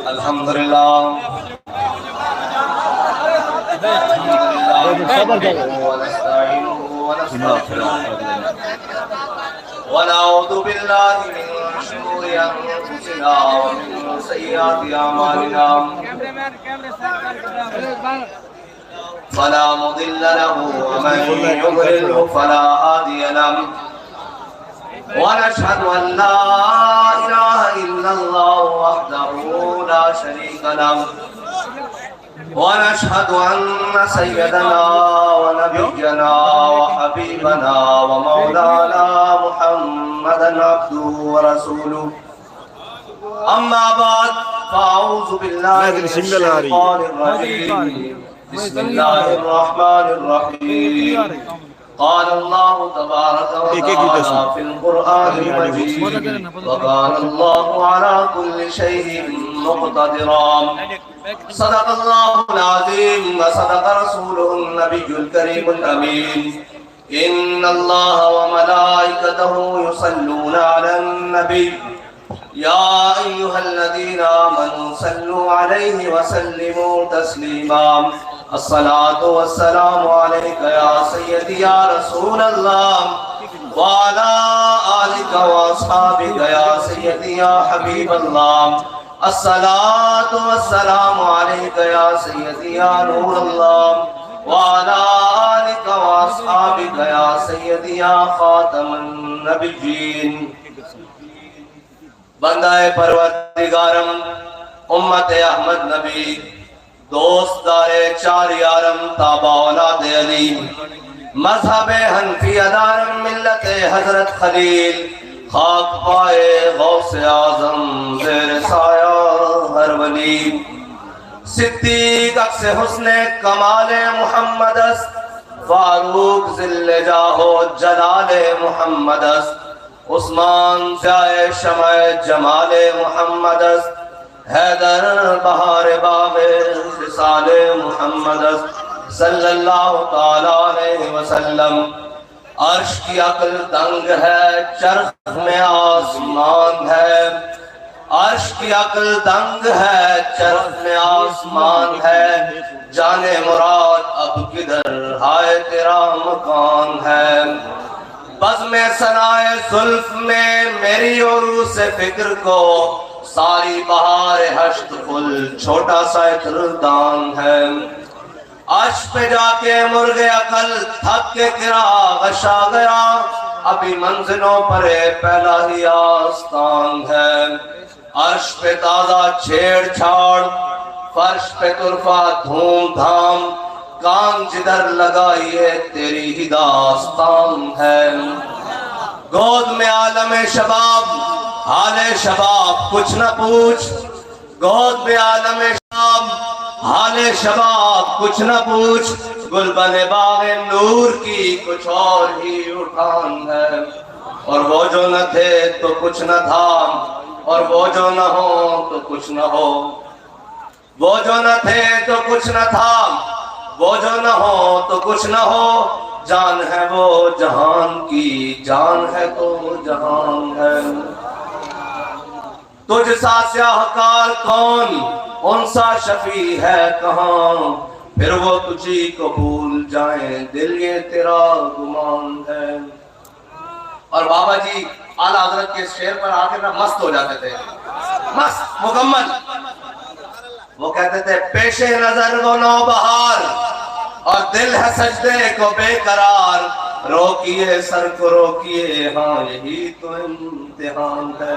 الحمدللہ ونستعينه ونستغفره ونعوذ بالله من شرور أنفسنا ومن سيئات أعمالنا فلا مضل له ومن يضلل فلا هادي له ونشهد أن لا إله إلا الله وحده لا شريك له ونشهد أن سيدنا ونبينا وحبيبنا ومولانا محمدا عبده ورسوله أما بعد فأعوذ بالله من الشيطان الرجيم بسم الله الرحمن الرحيم قال الله تبارك وتعالى في القرآن المجيد وكان الله على كل شيء مقتدرا صدق الله العظيم وصدق رسوله النبي الكريم الأمين إن الله وملائكته يصلون على النبي يا أيها الذين آمنوا صلوا عليه وسلموا تسليما الصلاة والسلام عليك يا سيدي يا رسول الله وعلى آلك وأصحابك يا سيدي يا حبيب الله الصلاة والسلام عليك يا سيدي يا نور الله وعلى آلك وأصحابك يا سيدي يا خاتم النبيين بندہ پروردگارم امت احمد نبی دوست دار چار یارم تابع اولاد علی مذہب حنفی ادارم ملت حضرت خلیل خاک پائے غوث اعظم زیر سایہ ہر ولی صدیق عکس حسن کمال محمد است فاروق ذل جاہ و جلال محمد است عثمان ضیاء شمع جمال محمد است حیدر بہار باغ خصال محمد است صلی اللہ تعالیٰ علیہ وسلم عرش کی عقل تنگ ہے چرخ میں آسمان ہے عرش کی عقل تنگ ہے چرخ میں آسمان ہے جانے مراد اب کدھر ہائے تیرا مکان ہے بزم ثنائے زلف میں میری عروس فکر کو ساری بہار حشت پل چھوٹا سا دان ہے عرش پہ جا کے مرغ عقل تھک کے گرا غشا گیا ابھی منزلوں پر پہلا ہی آستان ہے عرش پہ تازہ چھیڑ چھاڑ فرش پہ طرفہ دھوم دھام کان جدھر لگائیے تیری ہی داستان ہے گود میں عالم شباب حال شباب کچھ نہ پوچھ گود میں عالم شباب حال شباب کچھ نہ پوچھ گلبن باغ نور کی کچھ اور ہی اٹھان ہے اور وہ جو نہ تھے تو کچھ نہ تھا اور وہ جو نہ ہو تو کچھ نہ ہو وہ جو نہ تھے تو کچھ نہ تھا وہ جو نہ ہو تو کچھ نہ ہو جان ہے وہ جہان کی جان ہے تو جہان ہے تجھ سا سیاہ کار کون ان سا شفیع ہے کہاں پھر وہ تجھی کو بھول جائیں دل یہ تیرا گمان ہے اور بابا جی اعلیٰ حضرت کے شعر پر آ کے نہ مست ہو جاتے تھے مست مکمل وہ کہتے تھے پیش نظر وہ نو بہار اور دل ہے سجدے کو بے قرار روکیے سر کو روکیے ہاں یہی تو امتحان ہے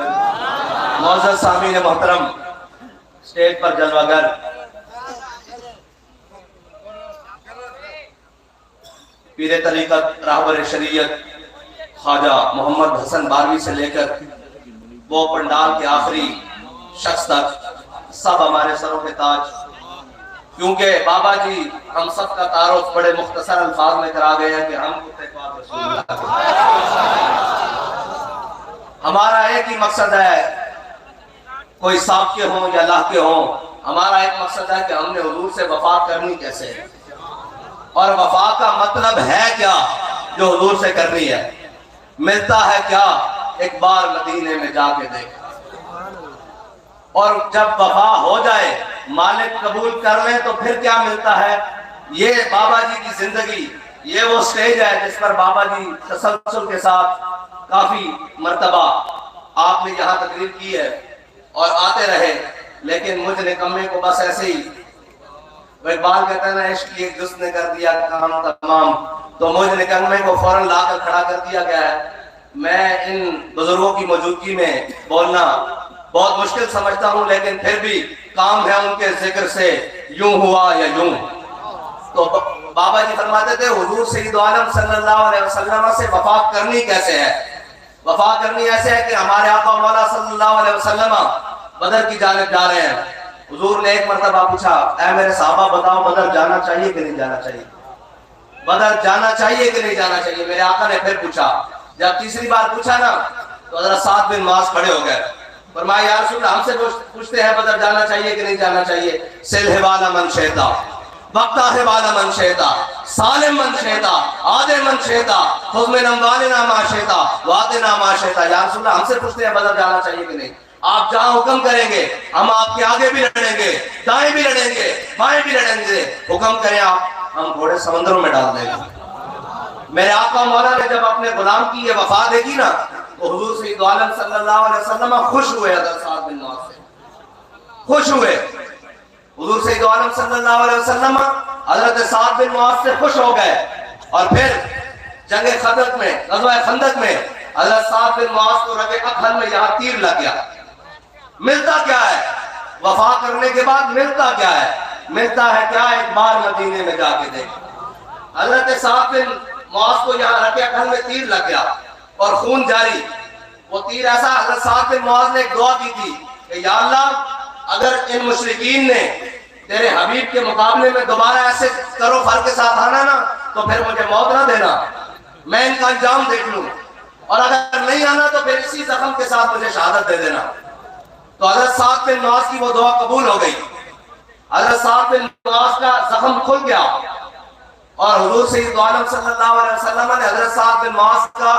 معزز سامعین محترم اسٹیج پر جلوہ گر پیر طریقت راہبر شریعت خواجہ محمد حسن باروی سے لے کر وہ پنڈال کے آخری شخص تک سب ہمارے سروں کے تاج کیونکہ بابا جی ہم سب کا تعارف بڑے مختصر الفاظ میں کرا گئے ہیں کہ ہم کتے پاک رسول اللہ ہمارا ایک ہی مقصد ہے کوئی صاحب کے ہوں یا اللہ کے ہوں ہمارا ایک مقصد ہے کہ ہم نے حضور سے وفا کرنی کیسے ہے اور وفا کا مطلب ہے کیا جو حضور سے کرنی ہے ملتا ہے کیا ایک بار مدینے میں جا کے دیکھ اور جب وفا ہو جائے مالک قبول کر لیں تو پھر کیا ملتا ہے؟ یہ بابا جی کی زندگی، یہ وہ سٹیج ہے جس پر بابا جی تسلسل کے ساتھ کافی مرتبہ آپ نے یہاں تقریر کی ہے اور آتے رہے، لیکن مجھ نکمے کو بس ایسے ہی، وہ اقبال کہتا ہے نا عشق کی ایک جس نے کر دیا کام تمام، تو مجھ نکمے کو فوراً لا کر کھڑا کر دیا گیا ہے۔ میں ان بزرگوں کی موجودگی میں بولنا بہت مشکل سمجھتا ہوں، لیکن پھر بھی کام ہے ان کے ذکر سے، یوں ہوا یا یوں۔ تو بابا جی فرماتے تھے حضور سید عالم صلی اللہ علیہ وسلم سے وفا کرنی کیسے ہے؟ وفا کرنی ایسے ہے کہ ہمارے آقا مولا صلی اللہ علیہ وسلم بدر کی جانب جا رہے ہیں۔ حضور نے ایک مرتبہ پوچھا اے میرے صحابہ بتاؤ بدر جانا چاہیے کہ نہیں جانا چاہیے؟ بدر جانا چاہیے کہ نہیں جانا چاہیے؟ میرے آقا نے پھر پوچھا، جب تیسری بار پوچھا نا تو حضرت سعد بن معاذ کھڑے ہو گئے، فرمایا یا رسول اللہ ہم سے پوچھتے ہیں بدر جانا چاہیے کہ نہیں جانا چاہیے؟ سلح والا من شیطا، وقتہ والا من شیطا، سالم من شیطا، عادل من شیطا، خذ من اموالنا ما شیطا وآتنا ما شیطا۔ یا رسول اللہ ہم سے پوچھتے ہیں بدر جانا چاہیے کہ نہیں؟ آپ جہاں حکم کریں گے ہم آپ کے آگے بھی لڑیں گے، دائیں بھی لڑیں گے، بائیں بھی لڑیں گے، حکم کریں آپ ہم گھوڑے سمندروں میں ڈال دیں گے۔ میرے آقا مولا نے جب اپنے غلام کی یہ وفا دیکھی نا تو حضور سید عالم صلی اللہ علیہ وسلم خوش ہوئے، حضرت سعد بن معاذ سے خوش ہوئے۔ حضور سید عالم صلی اللہ علیہ وسلم حضرت سعد بن معاذ سے خوش ہو گئے، اور پھر جنگ خندق میں، غزوہ خندق میں حضرت سعد بن معاذ کو رگ اکحل میں یہاں تیر لگ گیا۔ ملتا کیا ہے وفا کرنے کے بعد؟ ملتا کیا ہے؟ ملتا ہے کیا؟ ایک بار مدینے میں جا کے دیکھ، حضرت سعد بن معاذ کو یہاں رگ اکحل میں تیر لگ گیا اور خون جاری۔ وہ تیر ایسا، حضرت سعد بن معاذ نے ایک دعا کی تھی کہ یا اللہ اگر ان مشرکین نے تیرے حبیب کے مقابلے میں دوبارہ ایسے کرو فر کے ساتھ آنا نا تو پھر مجھے موت نہ دینا، میں ان کا انجام دیکھ لوں، اور اگر نہیں آنا تو پھر اسی زخم کے ساتھ مجھے شہادت دے دینا۔ تو حضرت سعد بن معاذ کی وہ دعا قبول ہو گئی، حضرت سعد بن معاذ کا زخم کھل گیا، اور حضور سید عالم صلی اللہ علیہ وسلم نے حضرت سعد بن معاذ کا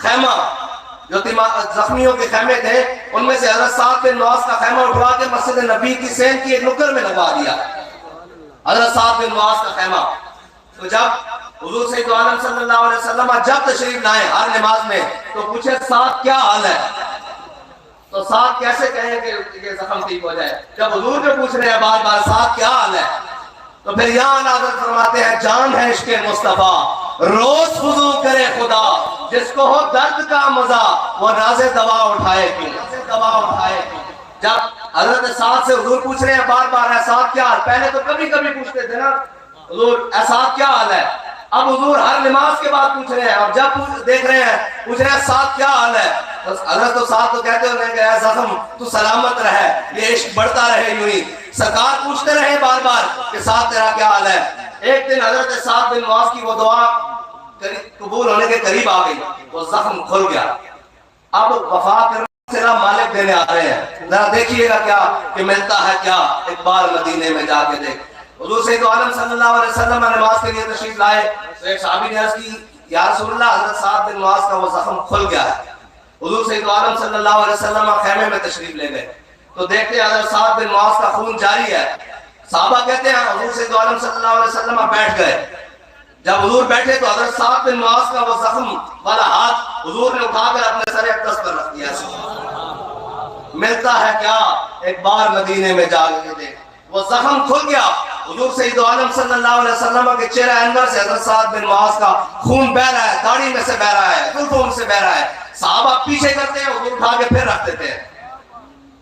خیمہ، جو زخمیوں کے خیمے تھے ان میں سے حضرت سعد بن معاذ کا خیمہ اٹھوا کے مسجد نبی کی سین کی ایک نکر میں لگوا دیا، حضرت سعد بن معاذ کا خیمہ۔ تو جب حضور سید عالم صلی اللہ علیہ وسلم جب تشریف لائے ہر نماز میں تو پوچھے سعد کیا حال ہے؟ تو سعد کیسے کہیں کہ یہ زخم ٹھیک ہو جائے جب حضور جو پوچھ رہے ہیں بار بار سعد کیا حال ہے؟ تو پھر یہاں ناظر فرماتے ہیں جان ہے عشق مصطفیٰ روز خضوع کرے خدا، جس کو ہو درد کا مزہ وہ ناز دوا اٹھائے کیوں، دوا اٹھائے کیوں۔ جب حضرت سعد سے حضور پوچھ رہے ہیں بار بار اے سعد کیا حال، پہلے تو کبھی کبھی پوچھتے تھے نا حضور اے سعد کیا حال ہے، اب حضور ہر نماز کے بعد پوچھ رہے ہیں، اور جب دیکھ رہے ہیں پوچھ رہے ہیں سعد کیا حال ہے، حضرت تو سعد تو کہتے ہوئے کہ اے زخم تو سلامت رہے، یہ عشق بڑھتا رہے یوں ہی۔ سرکار پوچھتے رہے بار بار کہ سعد تیرا کیا حال ہے۔ ایک دن حضرت سعد بن معاذ کی وہ دعا قبول ہونے کے قریب آ گئی، وہ زخم کھل گیا۔ اب وفا کرنے سے مالک دینے آ رہے ہیں، ذرا دیکھیے گا کیا کہ ملتا ہے کیا، ایک بار مدینے میں جا کے دیکھ۔ حضور سید عالم صلی اللہ علیہ وسلم نماز کے لیے تشریف لائے تو ایک صحابی نے عرض کی یا رسول اللہ حضرت سعد بن معاذ کا وہ زخم کھل گیا ہے۔ حضور سید عالم صلی اللہ علیہ وسلم خیمے میں تشریف لے گئے تو دیکھتے ہیں حضرت سعد بن معاذ کا خون جاری ہے۔ صحابہ کہتے ہیں حضور سید عالم صلی اللہ علیہ وسلم بیٹھ گئے، جب حضور بیٹھے تو حضرت سعد بن معاذ کا وہ زخم والا ہاتھ حضور نے اٹھا کر اپنے سر اقدس پر رکھ دیا۔ ملتا ہے کیا، ایک بار مدینے میں جا کے دیکھ، وہ زخم کھل گیا۔ حضور سید عالم صلی اللہ علیہ وسلم کے چہرہ انور سے حضرت سعد بن معاذ کا خون بہ رہا ہے، داڑھی میں سے بہ رہا ہے، زلفوں میں سے بہ رہا ہے۔ صحابہ پیچھے کرتے ہیں، حضور اٹھا کے پھر رکھ دیتے ہیں،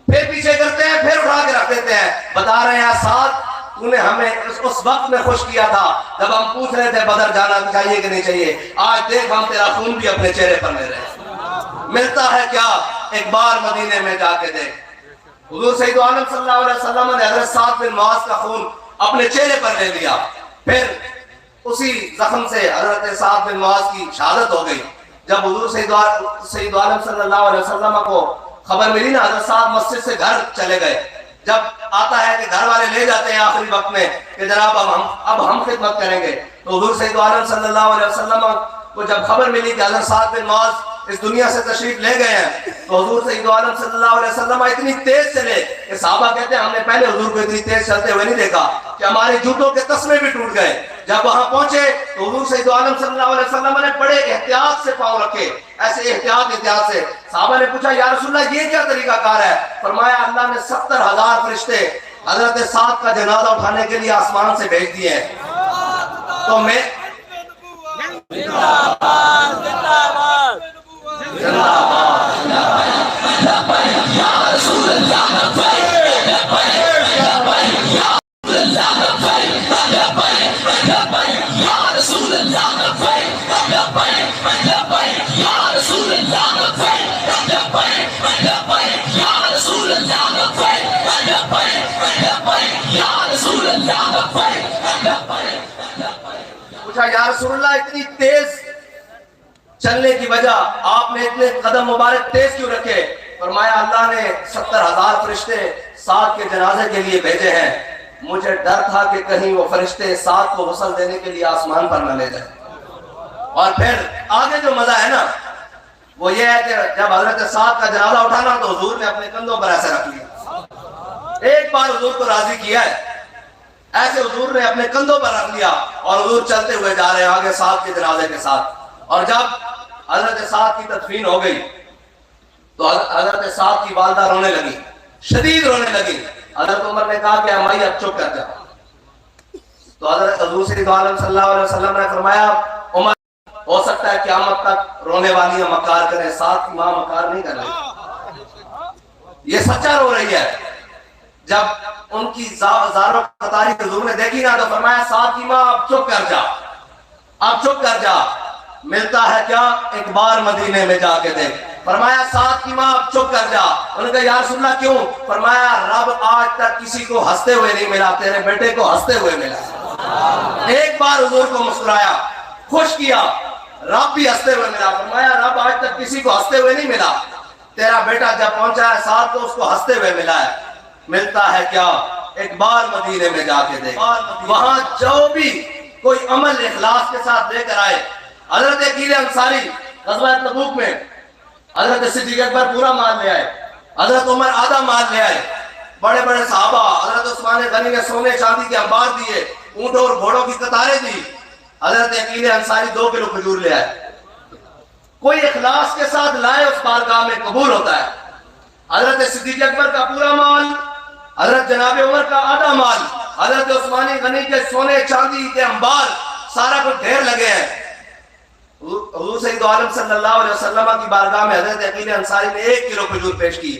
پھر پیچھے کرتے ہیں، پھر اٹھا کے رکھ دیتے ہیں۔ بتا رہے ہیں سعد تو نے ہمیں اس وقت میں خوش کیا تھا جب ہم پوچھ رہے تھے بدر جانا چاہیے کہ نہیں چاہیے، آج دیکھ ہم تیرا خون بھی اپنے چہرے پر لے رہے ہیں۔ ملتا ہے کیا، ایک بار مدینے میں جا کے دیکھ۔ حضور سید عالم صلی اللہ علیہ وسلم نے حضرت سعد بن معاذ کا خون اپنے چہرے پر لے لیا، پھر اسی زخم سے حضرت سعد بن معاذ کی شہادت ہو گئی۔ جب حضور سید عالم صلی اللہ علیہ وسلم کو خبر ملی نا حضرت سعد مسجد سے گھر چلے گئے، جب آتا ہے کہ گھر والے لے جاتے ہیں آخری وقت میں کہ جناب اب ہم خدمت کریں گے، تو حضور سید عالم صلی اللہ علیہ وسلم کو جب خبر ملی کہ حضرت سعد بن معاذ اس دنیا سے تشریف لے گئے ہیں تو حضور سید عالم صلی اللہ علیہ وسلم اتنی تیز چلے کہ صحابہ کہتے ہیں ہم نے پہلے حضور کو اتنی تیز چلتے ہوئے نہیں دیکھا کہ ہمارے جوتوں کے تسمے بھی ٹوٹ گئے. جب وہاں پہنچے تو حضور سید عالم صلی اللہ علیہ وسلم نے بڑے احتیاط سے پاؤں رکھے, ایسے احتیاط سے. صحابہ نے پوچھا یا رسول اللہ یہ کیا طریقہ کار ہے؟ فرمایا اللہ نے 70,000 فرشتے حضرت سعد کا جنازہ اٹھانے کے لیے آسمان سے بھیج دیے ہیں. تو میں پوچھا یا رسول اللہ اتنی تیز چلنے کی وجہ آپ نے اتنے قدم مبارک تیز کیوں رکھے؟ فرمایا اللہ نے 70,000 فرشتے سعد کے جنازے کے لیے بھیجے ہیں. مجھے ڈر تھا کہ کہیں وہ فرشتے سعد کو غسل دینے کے لیے آسمان پر نہ لے جائیں. اور پھر آگے جو مزہ ہے نا وہ یہ ہے کہ جب حضرت سعد کا جنازہ اٹھانا تو حضور نے اپنے کندھوں پر ایسے رکھ لیا. ایک بار حضور کو راضی کیا ہے, ایسے حضور نے اپنے کندھوں پر رکھ لیا اور حضور چلتے ہوئے جا رہے ہیں آگے سعد کے جنازے کے ساتھ. اور جب حضرت سعد کی تدفین ہو گئی تو حضرت سعد کی والدہ رونے لگی, شدید رونے لگی. حضرت عمر نے کہا کہ امائی اب چپ کر جا. تو حضرت حضور صلی اللہ علیہ وسلم نے فرمایا عمر ہو سکتا ہے قیامت تک رونے والیاں مکار کریں, سعد کی ماں مکار نہیں کر رہی, یہ سچا رو رہی ہے. جب ان کی زاروں قطاری حضور نے دیکھی نا تو فرمایا سعد کی ماں اب چپ کر جا, اب چپ کر جا. ملتا ہے کیا؟ ایک بار مدینے میں جا کے دیکھ. فرمایا سعد کی ماں اب چپ کر جا. انہوں نے کہا یا رسول اللہ کیوں؟ فرمایا رب آج تک کسی کو ہنستے ہوئے نہیں ملا, تیرے بیٹے کو ہنستے ہوئے ملا. ایک بار حضور کو مسکرایا, خوش کیا, رب بھی ہنستے ہوئے ملا. فرمایا رب آج تک کسی کو ہنستے ہوئے نہیں ملا, تیرا بیٹا جب پہنچا ہے سعد تو اس کو ہنستے ہوئے ملا ہے. ملتا ہے کیا؟ ایک بار مدینے میں جا کے دیکھ, وہاں جو بھی کوئی عمل اخلاص کے ساتھ لے کر آئے. حضرت عقیل انصاری غزوہ تبوک میں حضرت صدیق اکبر پورا مال لے آئے, حضرت عمر آدھا مال لے آئے, بڑے بڑے صحابہ حضرت عثمان غنی نے سونے چاندی کے انبار دیے, اونٹوں اور گھوڑوں کی قطاریں دی. حضرت عقیل انصاری 2 کلو کھجور لے آئے. کوئی اخلاص کے ساتھ لائے اس بارگاہ میں قبول ہوتا ہے. حضرت صدیق اکبر کا پورا مال, حضرت جناب عمر کا آدھا مال, حضرت عثمان غنی کے سونے چاندی کے انبار, سارا کچھ ڈھیر لگے ہیں. حضور سید عالم صلی اللہ علیہ وسلم کی بارگاہ میں حضرت عقیل انصاری نے 1 کلو کھجور پیش کی.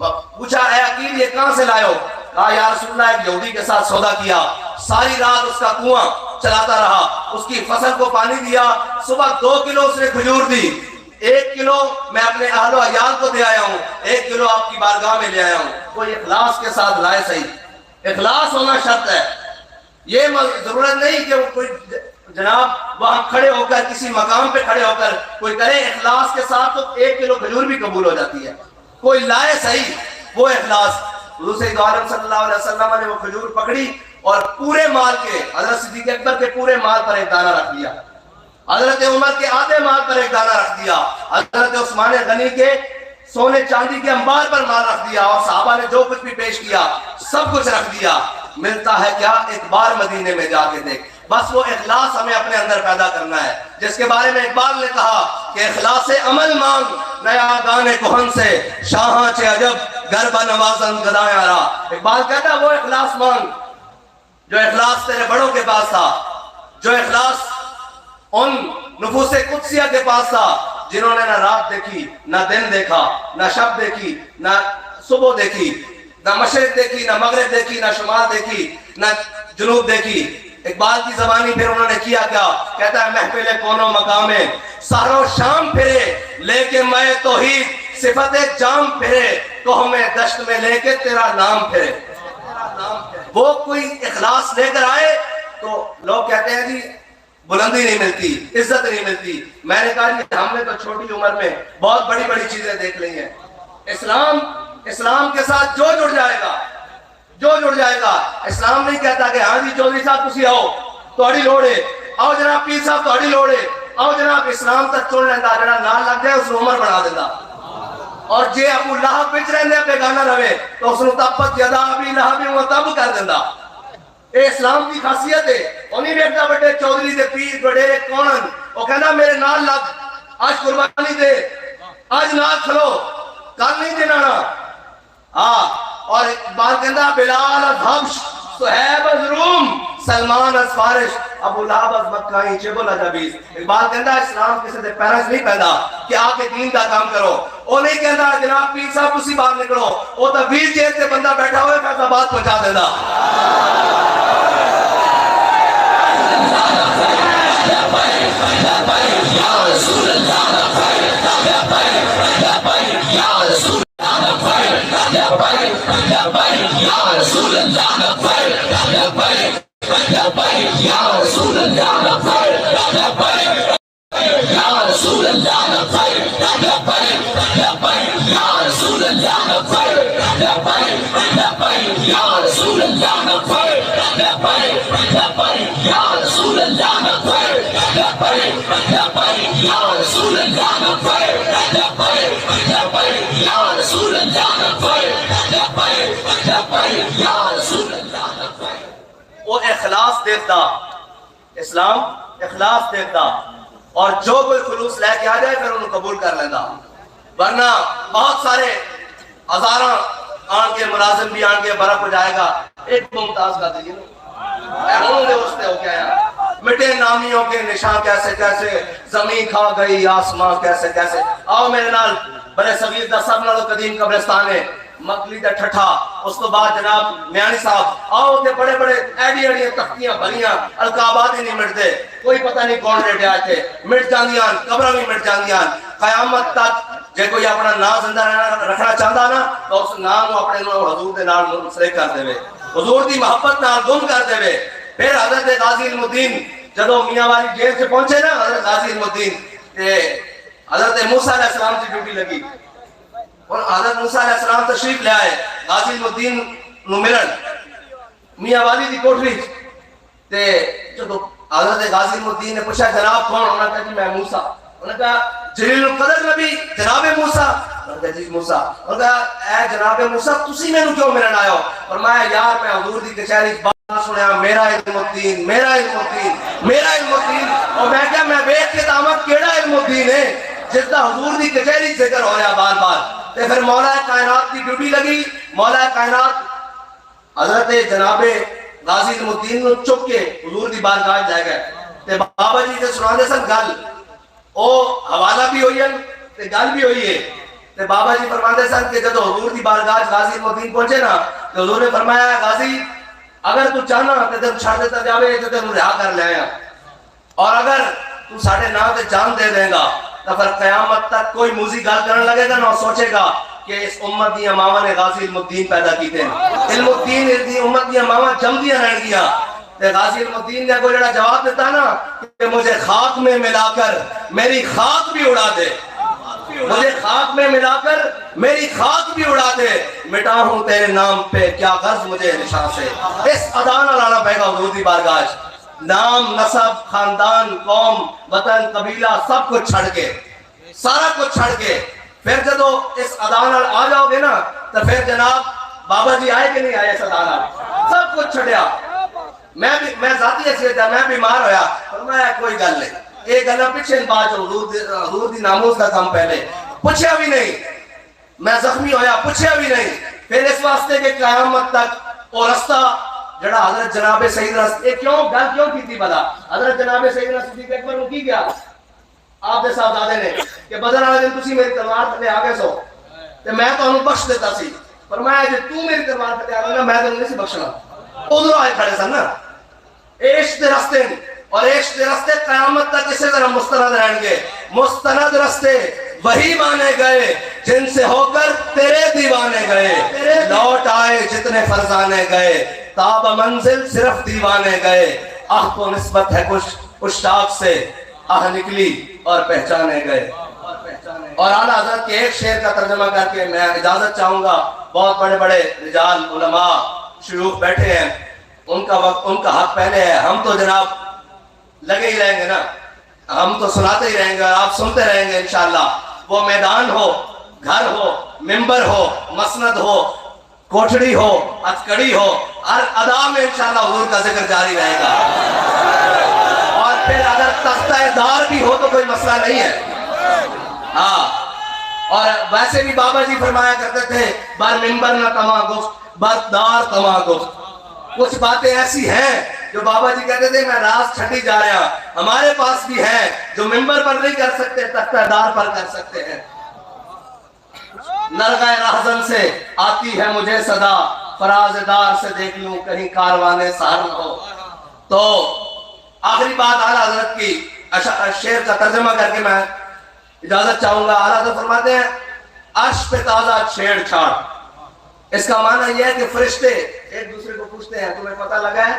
پوچھا اے عقیل یہ کہاں سے لائے ہو؟ کہا یا رسول اللہ ایک یہودی کے ساتھ سودا کیا, ساری رات اس کا کنواں چلاتا رہا, اس کی فصل کو پانی دیا, صبح 2 کلو اس نے کھجور دی, 1 کلو میں اپنے اہل و عیال کو دے آیا ہوں, 1 کلو آپ کی بارگاہ میں لے آیا ہوں. کوئی اخلاص کے ساتھ لائے. صحیح اخلاص ہونا شرط ہے. یہ ضرورت نہیں کہ وہ کوئی جناب وہاں کھڑے ہو کر کسی مقام پہ کھڑے ہو کر کوئی کرے اخلاص کے ساتھ تو 1 کلو کھجور بھی قبول ہو جاتی ہے. کوئی لائے صحیح وہ اخلاص. حضور سید عالم صلی اللہ علیہ وسلم نے وہ کھجور پکڑی اور پورے مال کے, حضرت صدیق اکبر کے پورے مال پر ایک دانہ رکھ دیا, حضرت عمر کے آدھے مال پر ایک دانہ رکھ دیا, حضرت عثمان غنی کے سونے چاندی کے انبار پر مال رکھ دیا, اور صحابہ نے جو کچھ بھی پیش کیا سب کچھ رکھ دیا. ملتا ہے کیا؟ ایک بار مدینے میں جا کے دیکھ. بس وہ اخلاص ہمیں اپنے اندر پیدا کرنا ہے, جس کے بارے میں اقبال نے کہا کہ اخلاص عمل مانگ نیا گانے کہن سے, شاہاں چے عجب گربہ نوازن گدائیں آرا. اقبال کہتا ہے وہ اخلاص مانگ جو اخلاص تیرے بڑوں کے پاس تھا, جو اخلاص ان نفوس قدسیہ کے پاس تھا جنہوں نے نہ رات دیکھی, نہ دن دیکھا, نہ شب دیکھی, نہ صبح دیکھی, نہ مشرق دیکھی, نہ مغرب دیکھی, نہ شمال دیکھی, نہ جنوب دیکھی. اقبال کی زبانی پھر انہوں نے کیا کیا؟ کہتا ہے محفل کونوں مقامے سارو شام پھرے لے کے میں توحید صفت جام پھرے تو ہمیں دشت میں لے کے تیرا نام پھرے. وہ کوئی اخلاص لے کر آئے تو لوگ کہتے ہیں جی بلندی نہیں ملتی, عزت نہیں ملتی. میں نے کہا جی ہم نے تو چھوٹی عمر میں بہت بڑی بڑی چیزیں دیکھ لی ہیں. اسلام کے ساتھ جو جڑ جائے گا, اسلام نہیں کہتا کہ ہاں جی چودھری صاحب تسی آؤ تہاڈی لوڑ ہے, آؤ جناب پیر صاحب تہاڈی لوڑ ہے, او جناب اسلام تک چن لینا جڑا نال لگ جائے اس عمر بنا دینا اور جے ابو لہب وچ رہندے بیگانہ رہے تو اس نو تبت یدا ابی لہب و تب کر دیندا اے اسلام کی خاصیت ہے انہی ویکھدا بڑے چودھری دے پیر وڈیرے کونن او کہندا میرے نال لگ آج قربانی دے آج نال کھلو کل نہیں دینا ہاں اور بات کہندا بلال از حبش صہیب از روم سلمان از فارش ابو لہب از مکہ چبل از عبیس اقبال کہندا اسلام کسی دے پیرنٹس نہیں پہندا کہ آ کے دین کا کام کرو وہ نہیں کہندا جناب پیر صاحب اسی باہر نکلو وہ تو ویل چیئر سے بندہ بیٹھا ہوئے فیصلہ بات پہنچا دینا وہ اخلاص دیکھتا اسلام اخلاص دیکھتا اور جو کوئی خلوص لے کے آ جائے پھر انہوں قبول کر لینا ورنہ بہت سارے ہزاراں آن کے ملازم بھی آن کے برف ہو جائے گا ایک ممتاز کا دیجیے انہوں نے اس سے ہو گیا یار مٹے نامیوں کے نشان کیسے کیسے زمین کھا گئی آسمان کیسے کیسے آؤ میرے نال بڑے صغیر دا سب نالو قدیم قبرستان ہے مکلی دا ٹھٹھا اس تو بعد جناب میانی صاحب آؤ تے بڑے بڑے ایڈی ایڈی تختیاں بھریاں القابات ہی نہیں مٹتے کوئی پتہ نہیں کون ریٹے آئے تھے مٹ جاندیاں قبرہ بھی مٹ جاندیاں قیامت تک جے کوئی اپنا نام زندہ رکھنا چاہتا نا تو اس نام کو اپنے حضور دے نال منسلک کر دے حضور دی محبت نال گم کر دے پھر حضرت غازی علم الدین جدو میاں والی جیل سے پہنچے نا حضرت غازی علم الدین حضرت موسیٰ علیہ السلام سے ڈیوٹی لگی اور حضرت موسیٰ علیہ السلام تشریف لے آئے غازی علم الدین نو ملن میاں والی دی کوٹری تے جدو حضرت غازی علم الدین نے پوچھا جناب کون انہوں نے کہا جی میں موسیٰ انہوں نے کہا جلیل القدر نبی جناب موسیٰ انہوں نے کہا جی موسیٰ انہوں نے کہا اے جناب موسیٰ تسی میں نو کیوں ملن آئے ہو فرمایا یار میں حضور دی کچہری سنیا میرا علم الدین میرا علم الدین میرا علم الدین اور میں کیا میں بیٹھ کے دامت کیڑا علم الدین ہے جس کا حضور دی کچہری ذکر ہو رہا بار بار تے پھر مولا کائنات کی ڈیوٹی لگی مولا کائنات حضرت جناب غازی علم الدین نو چک کے حضور دی بارگاہ جائے گئے تے بابا جی سے سنا دے سن گل او حوالہ بھی ہوئی ہے تے گل بھی ہوئی ہے تے بابا جی فرماندے سن کہ جب حضور دی بارگاہ غازی علم الدین پہنچے نا تو حضور نے فرمایا غازی اگر تو چاہنا کہ تم چھاڑ دیتا جاوے تو تم رہا کر لے آیا اور اگر تو ساڑھے نام تے جان دے دیں گا تو پھر قیامت تک کوئی موزی گال کرنے لگے گا نہ سوچے گا کہ اس امت دیا ماما نے غازی علم الدین پیدا کیتے ہیں علم الدین امت دیا ماما جم دیا رہن گیا تے غازی علم الدین نے کوئی جڑا جواب دیتا نا کہ مجھے خاک میں ملا کر میری خاک بھی اڑا دے مجھے خاک میں ملا کر میری خاک بھی اڑا دے مٹا ہوں تیرے نام پہ کیا غرض مجھے نشان سے اس ادان لانا پہے گا حضور دی بارگاہ نام نسب خاندان قوم وطن قبیلہ سب کچھ چھڑ کے سارا کچھ چھڑ کے پھر جدو اس ادان آ جاؤ گے نا تو پھر جناب بابا جی آئے کہ نہیں آئے اس ادان سب کچھ چھڑیا میں ذاتی حیثیت ہے میں بیمار ہویا فرمایا کوئی گل نہیں ایک گلہ پیچھے بات حضور دی ناموز کا کام پہلے پوچھا بھی نہیں میں زخمی ہویا پوچھا بھی نہیں پھر اس واسطے کہ قیامت تک وہ رستہ جڑا حضرت جناب سیدنا کیوں گل کیوں کی تھی بلا حضرت جناب سیدنا صدیق اکبر کو کی گیا آپ دے صاحبزادے نے کہ بدر والے دن تسی میری تلوار تھلے آ گئے سو تے میں تانوں بخش دیتا سی فرمایا جے تو میری تلوار تھلے آ گیا میں تانوں نہیں سی بخشنا ادھر آئے کھڑے سن نا عشق دے رستے اور عشق دے رستے قیامت تک اسی طرح مستند رہیں گے مستند رستے وہی مانے گئے جن سے ہو کر تیرے دیوانے گئے لوٹ آئے جتنے فرزانے گئے تاب منزل صرف دیوانے گئے آہ کو نسبت ہے کچھ اشتاق سے آہ نکلی اور پہچانے گئے اور اعلیٰ حضرت کے ایک شعر کا ترجمہ کر کے میں اجازت چاہوں گا بہت بڑے بڑے رجال علماء شیوخ بیٹھے ہیں ان کا وقت ان کا حق پہلے ہے ہم تو جناب لگے ہی رہیں گے نا ہم تو سناتے ہی رہیں گے اور آپ سنتے رہیں گے انشاءاللہ. وہ میدان ہو، گھر ہو، ممبر ہو، مسند ہو، کوٹھڑی ہو، ہتھکڑی ہو، ہر ادا میں انشاءاللہ حضور کا ذکر جاری رہے گا. اور پھر اگر تختہ دار بھی ہو تو کوئی مسئلہ نہیں ہے. ہاں، اور ویسے بھی بابا جی فرمایا کرتے تھے بر ممبر نہ تما گفت بر دار تما گفت. کچھ باتیں ایسی ہیں جو بابا جی کہتے تھے میں راز چھٹی جا رہا ہوں، ہمارے پاس بھی ہیں جو ممبر پر نہیں کر سکتے تختہ دار پر کر سکتے ہیں. نرغہ رہزن سے آتی ہے مجھے صدا، فراز دار سے دیکھ لوں کہیں کاروانے سہر نہ ہو. تو آخری بات اعلیٰ حضرت کی شعر کا ترجمہ کر کے میں اجازت چاہوں گا. اعلیٰ حضرت فرماتے ہیں عرش پہ تازہ چھیڑ چھاڑ. اس کا معنی یہ ہے کہ فرشتے ایک دوسرے کو پوچھتے ہیں تمہیں پتہ لگا ہے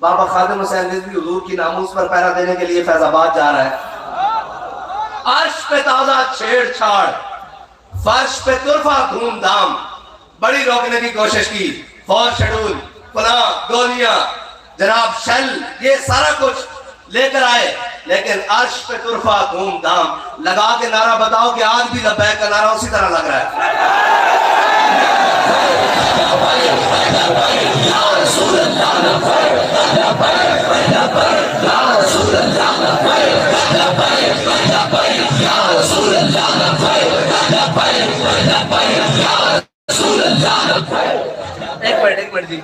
بابا خادم حسین رضوی حضور کی ناموس پر پہرا دینے کے لیے فیض آباد جا رہا ہے. عرش پہ تازہ چھیڑ چھاڑ، فرش پہ طرفہ دھوم دھام. بڑی روکنے کی کوشش کی، فور شیڈول، پناہ، گولیاں، جناب شل، یہ سارا کچھ لے کر آئے، لیکن عرش پہ طرفہ دھوم دھام. لگا کے نعرہ بتاؤ کہ آج بھی لبیک کا نعرہ اسی طرح لگ رہا ہے. ایک منٹ جی.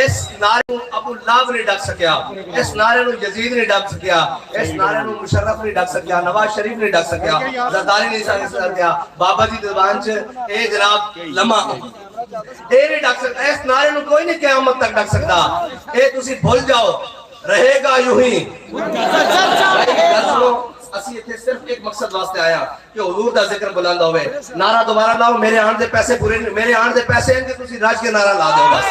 اس نعرے کو ابو لہب نہیں ڈک سکیا، اس نعرے کو یزید نہیں ڈک سکیا، اس نعرے کو مشرف نہیں ڈک سکیا، نواز شریف نہیں ڈک سکیا، زرداری نہیں سکیا، بابا جی دیوان سے اے جناب لمحہ اے نہیں ڈک سکتا. اس نعرے کو کوئی نہیں قیامت تک ڈک سکتا. اے تسی بھول جاؤ رہے گا یوں ہی. اسی اتنے صرف ایک مقصد واسطے آیا کہ حضور دا ذکر بلند ہوئے. نعرہ دوبارہ لاؤ، میرے آن دے پیسے پورے، میرے آن دے پیسے ہیں کہ تسی راج کے نعرہ لا دو بس.